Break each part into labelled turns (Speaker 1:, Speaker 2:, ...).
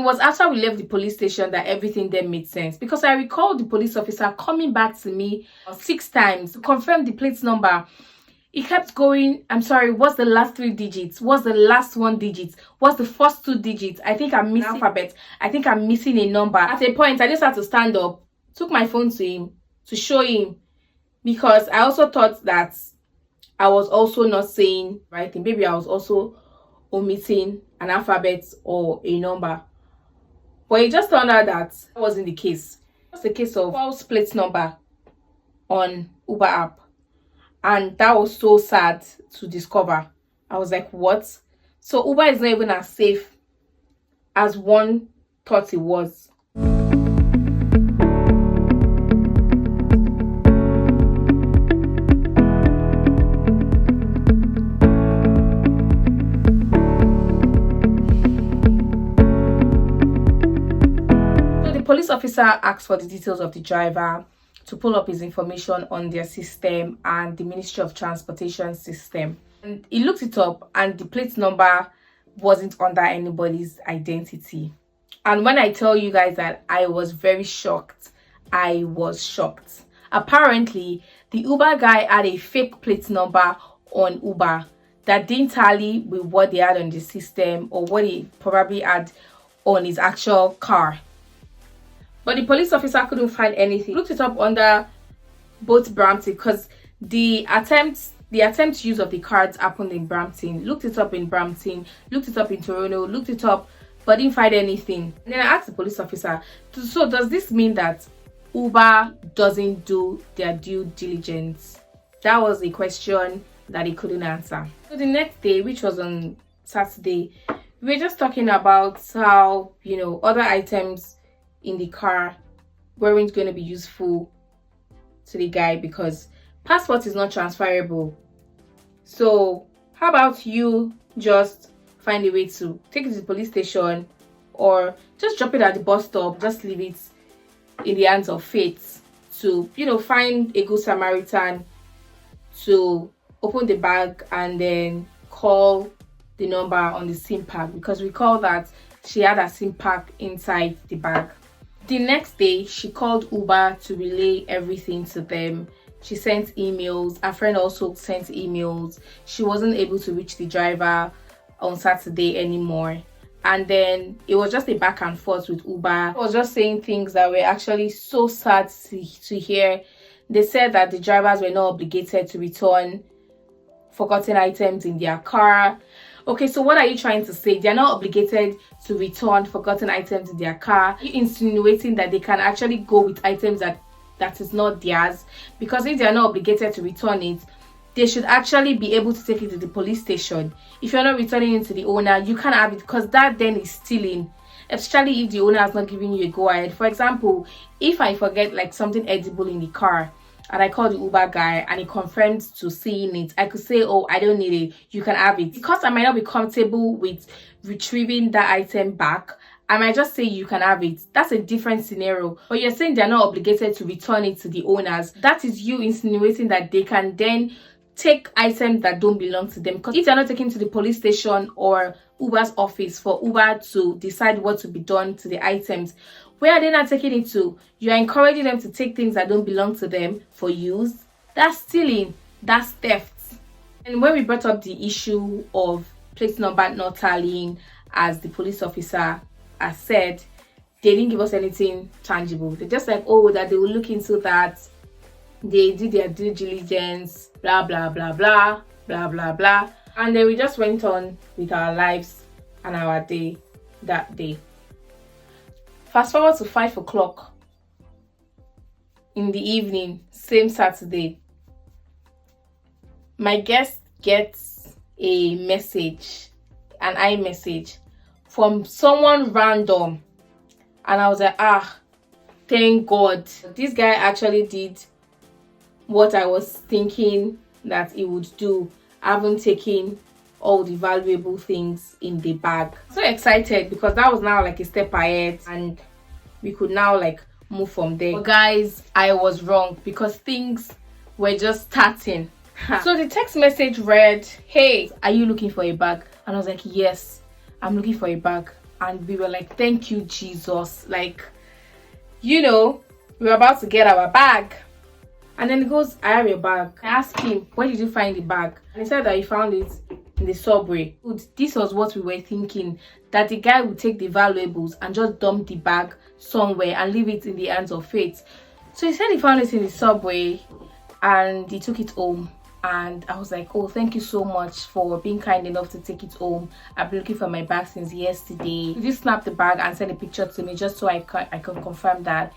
Speaker 1: It was after we left the police station that everything then made sense, because I recall the police officer coming back to me 6 times to confirm the plate number. He kept going, I'm sorry, what's the last 3 digits? What's the last 1 digit? What's the first 2 digits? I think I'm missing alphabet. I think I'm missing a number. At a point, I just had to stand up, took my phone to him to show him, because I also thought that I was also not saying the right thing. Maybe I was also omitting an alphabet or a number. But it just turned out that wasn't the case. It was the case of false plate number on Uber app. And that was so sad to discover. I was like, what? So Uber is not even as safe as one thought it was. Police officer asked for the details of the driver to pull up his information on their system and the Ministry of Transportation system. And he looked it up, and the plate number wasn't under anybody's identity. And when I tell you guys that I was very shocked, I was shocked. Apparently, the Uber guy had a fake plate number on Uber that didn't tally with what they had on the system or what he probably had on his actual car. But the police officer couldn't find anything. He looked it up under both Brampton, because the attempt use of the cards happened in Brampton. Looked it up in Brampton, looked it up in Toronto, looked it up, but didn't find anything. And then I asked the police officer, so does this mean that Uber doesn't do their due diligence? That was a question that he couldn't answer. So the next day, which was on Saturday, we were just talking about how, other items in the car weren't going to be useful to the guy because passport is not transferable. So how about you just find a way to take it to the police station, or just drop it at the bus stop, just leave it in the hands of fate to find a good Samaritan to open the bag and then call the number on the SIM pack, because recall that she had a SIM pack inside the bag. The next day, she called Uber to relay everything to them. She sent emails. Her friend also sent emails. She wasn't able to reach the driver on Saturday anymore. And then it was just a back and forth with Uber. I was just saying things that were actually so sad to hear. They said that the drivers were not obligated to return forgotten items in their car. Okay, so what are you trying to say? They're not obligated to return forgotten items in their car. Are you insinuating that they can actually go with items that is not theirs? Because if they're not obligated to return it, they should actually be able to take it to the police station. If you're not returning it to the owner, you can't have it, because that then is stealing, especially if the owner has not given you a go ahead. For example, if I forget like something edible in the car and I call the Uber guy and he confirmed to seeing it, I could say, oh, I don't need it, you can have it. Because I might not be comfortable with retrieving that item back, I might just say you can have it. That's a different scenario. But you're saying they're not obligated to return it to the owners. That is you insinuating that they can then take items that don't belong to them. Because if they're not taken to the police station or Uber's office for Uber to decide what to be done to the items, where are they not taking it to? You're encouraging them to take things that don't belong to them for use. That's stealing. That's theft. And when we brought up the issue of plate number not tallying, as the police officer has said, they didn't give us anything tangible. They're just like, oh, that they will look into that. They did their due diligence, blah, blah, blah, blah, blah, blah, blah. And then we just went on with our lives and our day that day. Fast forward to 5 o'clock in the evening, same Saturday. My guest gets a message, an iMessage from someone random. And I was like, thank God. This guy actually did what I was thinking that he would do. I haven't taken all the valuable things in the bag. So excited, because that was now like a step ahead and we could now like move from there. But guys, I was wrong, because things were just starting. So the text message read, hey, are you looking for a bag? And I was like, yes, I'm looking for a bag. and we were like, thank you, Jesus. Like, you know, we were about to get our bag. And then he goes, I have your bag. I asked him, where did you find the bag? And he said that he found it in the subway. This was what we were thinking, that the guy would take the valuables and just dump the bag somewhere and leave it in the hands of fate. So he said he found it in the subway and he took it home. And I was like, oh, thank you so much for being kind enough to take it home. I've been looking for my bag since yesterday. He just snapped the bag and sent a picture to me just so I can confirm that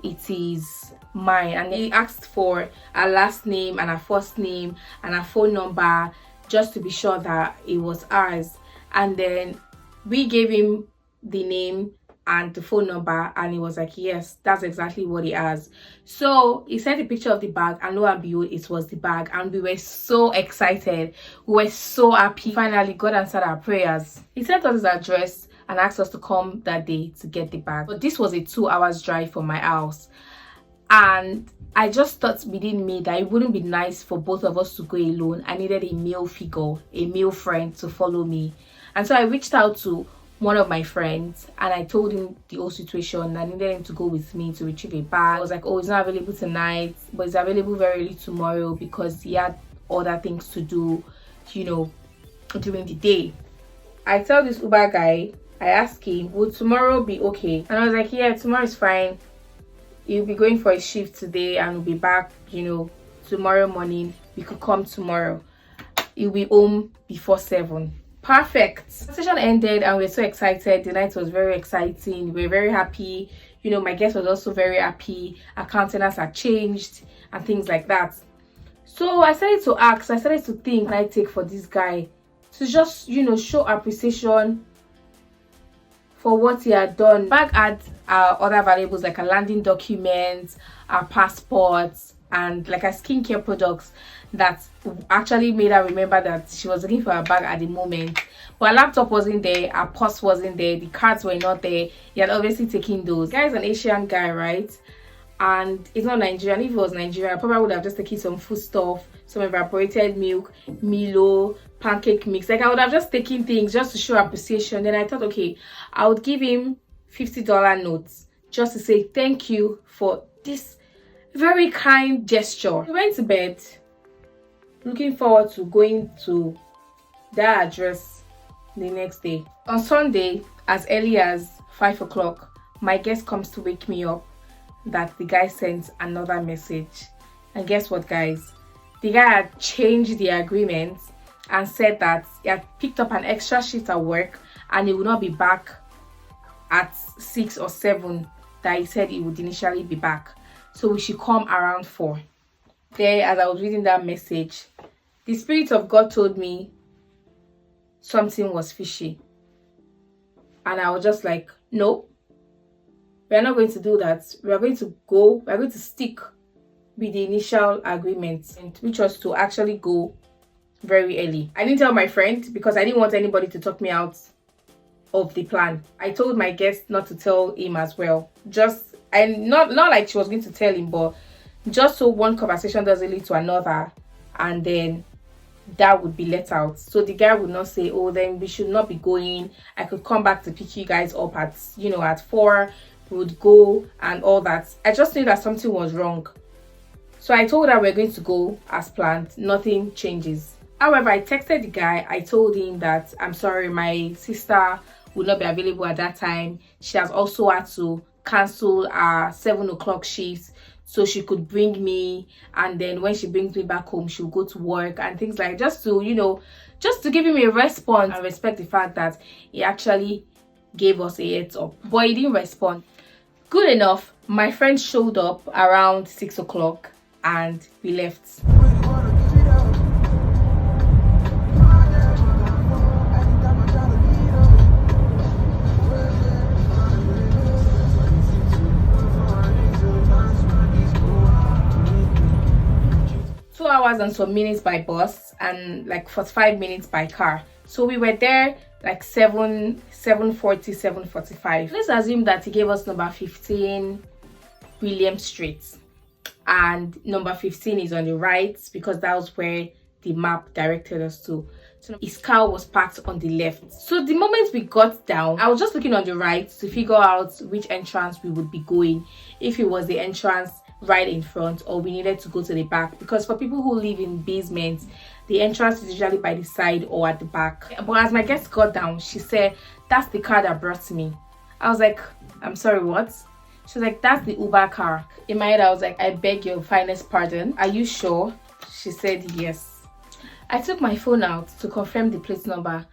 Speaker 1: it is mine. And he asked for her last name and her first name and her phone number just to be sure that it was ours. And then we gave him the name and the phone number, and he was like, yes, that's exactly what he has. So he sent a picture of the bag, and lo and behold, it was the bag. And we were so excited, we were so happy. Finally, God answered our prayers. He sent us his address and asked us to come that day to get the bag. But this was a 2 hours drive from my house, and I just thought within me that it wouldn't be nice for both of us to go alone. I needed a male figure, a male friend to follow me. And so I reached out to one of my friends and I told him the whole situation. I needed him to go with me to retrieve a bag. I was like, oh, he's not available tonight, but he's available very early tomorrow because he had other things to do, you know, during the day. I tell this Uber guy, I asked him, would tomorrow be okay? And I was like, yeah, tomorrow is fine. He'll be going for a shift today and we'll be back, you know, tomorrow morning. We could come tomorrow. He'll be home before 7. Perfect. The session ended and we were so excited. The night was very exciting. We were very happy. You know, my guest was also very happy. Our countenance had changed and things like that. So I started to ask, I started to think, what can I take for this guy to just, you know, show appreciation for what he had done. Bag had other valuables like a landing document, our passports, and like a skincare products that actually made her remember that she was looking for her bag at the moment. But her laptop wasn't there, her purse wasn't there, the cards were not there. He had obviously taken those. The guy is an Asian guy, right? And it's not Nigerian. If it was Nigerian, I probably would have just taken some food stuff, some evaporated milk, Milo, pancake mix. Like I would have just taken things just to show appreciation. Then I thought, okay, I would give him $50 notes just to say thank you for this very kind gesture. We went to bed looking forward to going to that address the next day. On Sunday, as early as 5 o'clock, my guest comes to wake me up that the guy sent another message. And guess what, guys? The guy had changed the agreement and said that he had picked up an extra shift at work and he would not be back at 6 or 7 that he said he would initially be back. So we should come around 4. There, as I was reading that message, the Spirit of God told me something was fishy. And I was just like, no, we are not going to do that. We are going to stick with the initial agreement, which was to actually go very early. I didn't tell my friend because I didn't want anybody to talk me out of the plan. I told my guest not to tell him as well. Not like she was going to tell him, but just so one conversation doesn't lead to another and then that would be let out. So the guy would not say, oh, then we should not be going. I could come back to pick you guys up at, you know, at 4. We would go and all that. I just knew that something was wrong. So I told her we're going to go as planned. Nothing changes. However, I texted the guy. I told him that I'm sorry, my sister would not be available at that time. She has also had to cancel our 7 o'clock shift so she could bring me, and then when she brings me back home she'll go to work and things like, just to, you know, just to give him a response and respect the fact that he actually gave us a heads up, but he didn't respond. Good enough, my friend showed up around 6 o'clock and we left. 2 hours and some minutes by bus and like 45 minutes by car. So we were there like 7:40, 7:45. Let's assume that he gave us number 15 William Street, and number 15 is on the right because that was where the map directed us to. His car was parked on the left. So the moment we got down, I was just looking on the right to figure out which entrance we would be going, if it was the entrance right in front or we needed to go to the back, because for people who live in basements, the entrance is usually by the side or at the back. But as my guest got down, she said, "That's the car that brought me." I was like, "I'm sorry, what?" She was like, "That's the Uber car." In my head, I was like, "I beg your finest pardon. Are you sure?" She said, "Yes." I took my phone out to confirm the plate number,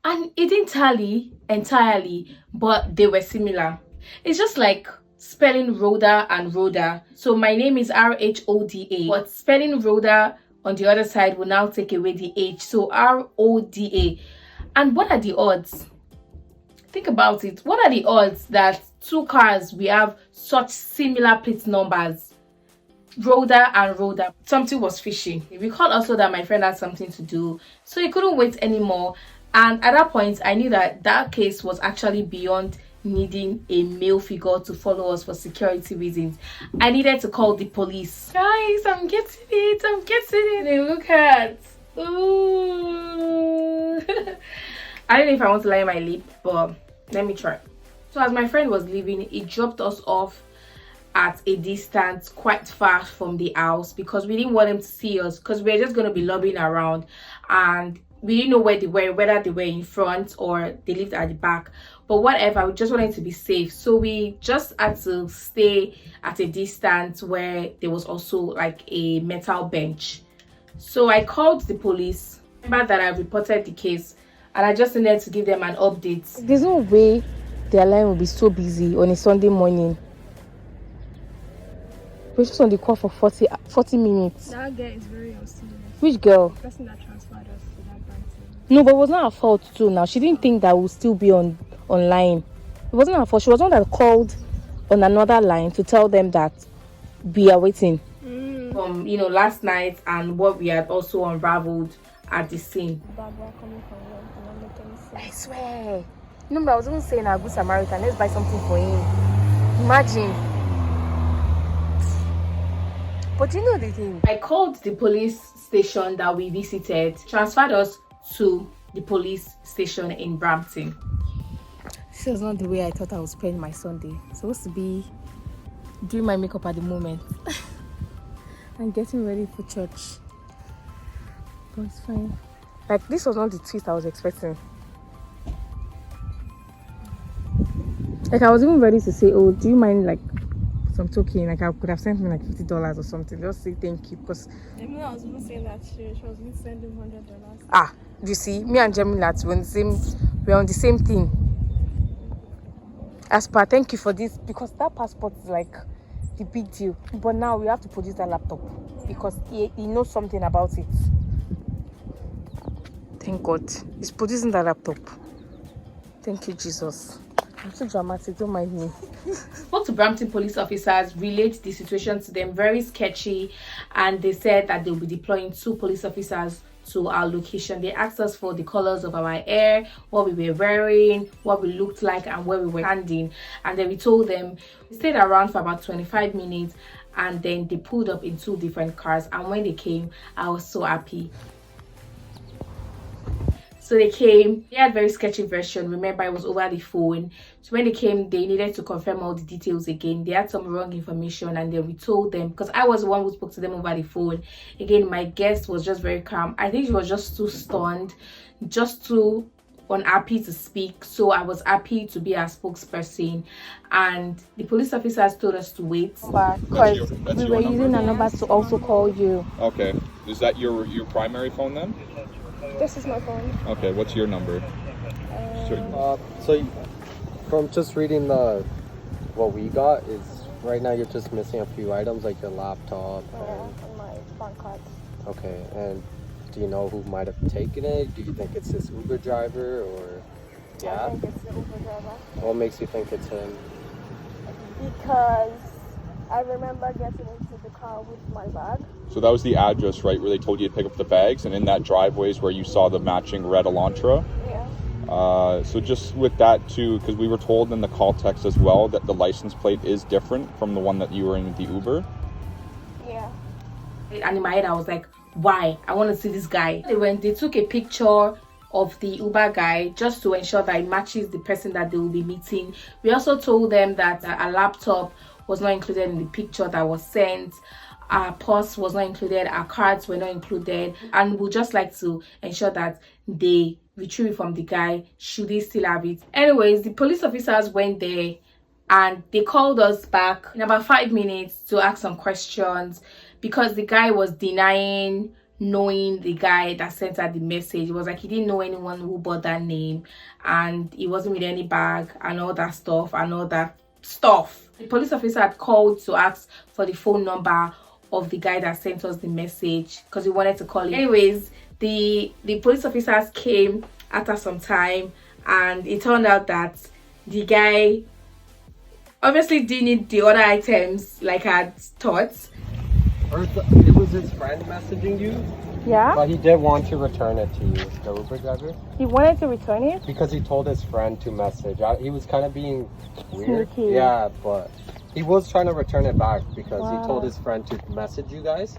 Speaker 1: and it didn't tally entirely, but they were similar. It's just like spelling Rhoda and Rhoda. So my name is RHODA, but spelling Rhoda on the other side will now take away the H, so RODA. And what are the odds? Think about it. What are the odds that two cars we have such similar plate numbers? Rhoda and Rhoda. Something was fishy. We called also that my friend had something to do, so he couldn't wait anymore. And at that point, I knew that that case was actually beyond needing a male figure to follow us for security reasons. I needed to call the police. Guys, I'm getting it. And look at. Ooh. I don't know if I want to lie on my lip, but let me try. So as my friend was leaving, he dropped us off at a distance quite far from the house because we didn't want him to see us, because we were just going to be lobbying around and we didn't know where they were, whether they were in front or they lived at the back. But whatever, we just wanted to be safe, so we just had to stay at a distance where there was also like a metal bench. So I called the police. Remember that I reported the case and I just needed to give them an update.
Speaker 2: There's no way their line will be so busy on a Sunday morning. We're just on the call for 40 minutes.
Speaker 3: That girl is very unserious.
Speaker 2: Which girl?
Speaker 3: The person that transferred us to that bank.
Speaker 2: No, but it was not her fault too. Now she didn't think that we'll still be online. It wasn't her fault. She was one that called on another line to tell them that we are waiting.
Speaker 1: From last night and what we had also unraveled at the scene.
Speaker 3: Barbara coming from work and not making sense.
Speaker 2: I swear. But I was even saying a good Samaritan, let's buy something for him. Imagine. But you know the thing.
Speaker 1: I called the police station that we visited, transferred us to the police station in Brampton.
Speaker 2: This was not the way I thought I would spend my Sunday. It's supposed to be doing my makeup at the moment. And getting ready for church. But it's fine. Like, this was not the twist I was expecting. Like, I was even ready to say, "Oh, do you mind like some token?" Like, I could have sent him like $50 or something. Just say thank you, because
Speaker 3: I was even saying that she was going to send him $100.
Speaker 2: you see, me and Jamila, we're on the same thing. As per, thank you for this, because that passport is like the big deal. But now we have to produce that laptop because he knows something about it. Thank God he's producing that laptop. Thank you, Jesus. I'm so dramatic, don't mind me.
Speaker 1: Spoke to Brampton police officers, relayed the situation to them, very sketchy, and they said that they'll be deploying 2 police officers to our location. They asked us for the colors of our hair, what we were wearing, what we looked like, and where we were standing. And then we told them. We stayed around for about 25 minutes, and then they pulled up in 2 different cars. And when they came, I was so happy. So they came, they had very sketchy version. Remember, it was over the phone. So when they came, they needed to confirm all the details again. They had some wrong information, and then we told them, because I was the one who spoke to them over the phone. Again, my guest was just very calm. I think she was just too stunned, just too unhappy to speak. So I was happy to be a spokesperson, and the police officers told us to wait.
Speaker 2: Because we were using a number to also call you.
Speaker 4: Okay. Is that your primary phone then?
Speaker 3: This is my phone.
Speaker 4: Okay, what's your number?
Speaker 5: So from just reading what we got is right now you're just missing a few items like your laptop
Speaker 3: And my bank card.
Speaker 5: okay, and do you know who might have taken it? Do you think it's this Uber driver or
Speaker 3: I think it's the Uber driver.
Speaker 5: what makes you think it's him?
Speaker 3: Because I remember getting into the car with my bag.
Speaker 4: So that was the address, right, where they told you to pick up the bags, and in that driveway is where you saw the matching red Elantra.
Speaker 3: Yeah.
Speaker 4: So just with that too, because we were told in the call text as well that the license plate is different from the one that you were in the Uber.
Speaker 3: Yeah.
Speaker 1: And in my head, I was like, Why? I want to see this guy. When they took a picture of the Uber guy just to ensure that it matches the person that they will be meeting. We also told them that a laptop was not included in the picture that was sent. Our purse was not included, our cards were not included, and we'd just like to ensure that they retrieve it from the guy should he still have it. Anyways, the police officers went there and they called us back in about 5 minutes to ask some questions because the guy was denying knowing the guy that sent her the message. It was like he didn't know anyone who bought that name, and he wasn't with any bag and all that stuff. The police officer had called to ask for the phone number of the guy that sent us the message because he wanted to call him. Anyways, the police officers came after some time, and it turned out that the guy obviously didn't need the other items like I had thought.
Speaker 5: It was his friend messaging you,
Speaker 3: Yeah?
Speaker 5: but he did want to return it to you, the Uber driver,
Speaker 3: He wanted to return it?
Speaker 5: because he told his friend to message. He was kind of being weird.
Speaker 3: Sneaky.
Speaker 5: Yeah, but he was trying to return it back because
Speaker 3: Wow.
Speaker 5: he told his friend to message you guys.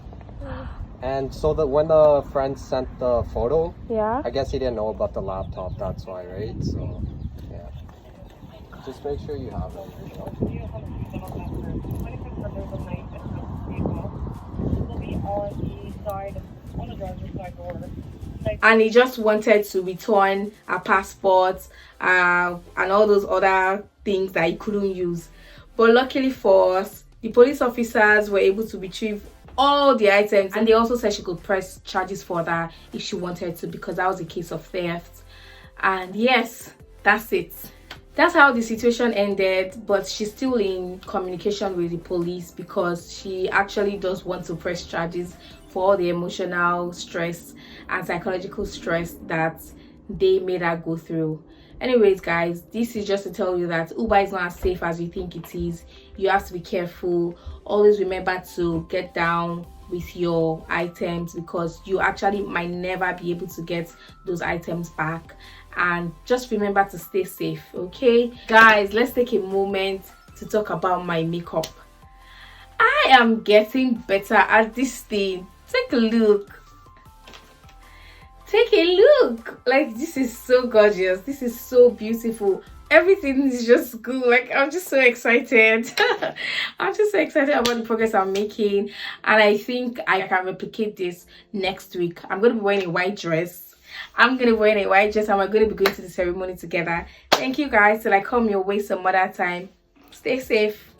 Speaker 5: And so that when the friend sent the photo,
Speaker 3: Yeah?
Speaker 5: I guess he didn't know about the laptop, that's why, right? So, yeah. Just make sure you have it.
Speaker 1: And he just wanted to return a passport and all those other things that he couldn't use. But luckily for us, the police officers were able to retrieve all the items, and they also said she could press charges for that if she wanted to, because that was a case of theft. And yes, that's it. That's how the situation ended, but she's still in communication with the police because she actually does want to press charges for all the emotional stress and psychological stress that they made her go through. Anyways, guys, this is just to tell you that Uber is not as safe as you think it is. You have to be careful. Always remember to get down with your items because you actually might never be able to get those items back. And just remember to stay safe, okay? Guys, let's take a moment to talk about my makeup. I am getting better at this thing. Take a look. Take a look. Like, this is so gorgeous. This is so beautiful. Everything is just good. Like, I'm just so excited. I'm just so excited about the progress I'm making, and I think I can replicate this next week. I'm going to be wearing a white dress. And we're going to be going to the ceremony together. Thank you guys. Till I come your way some other time. Stay safe.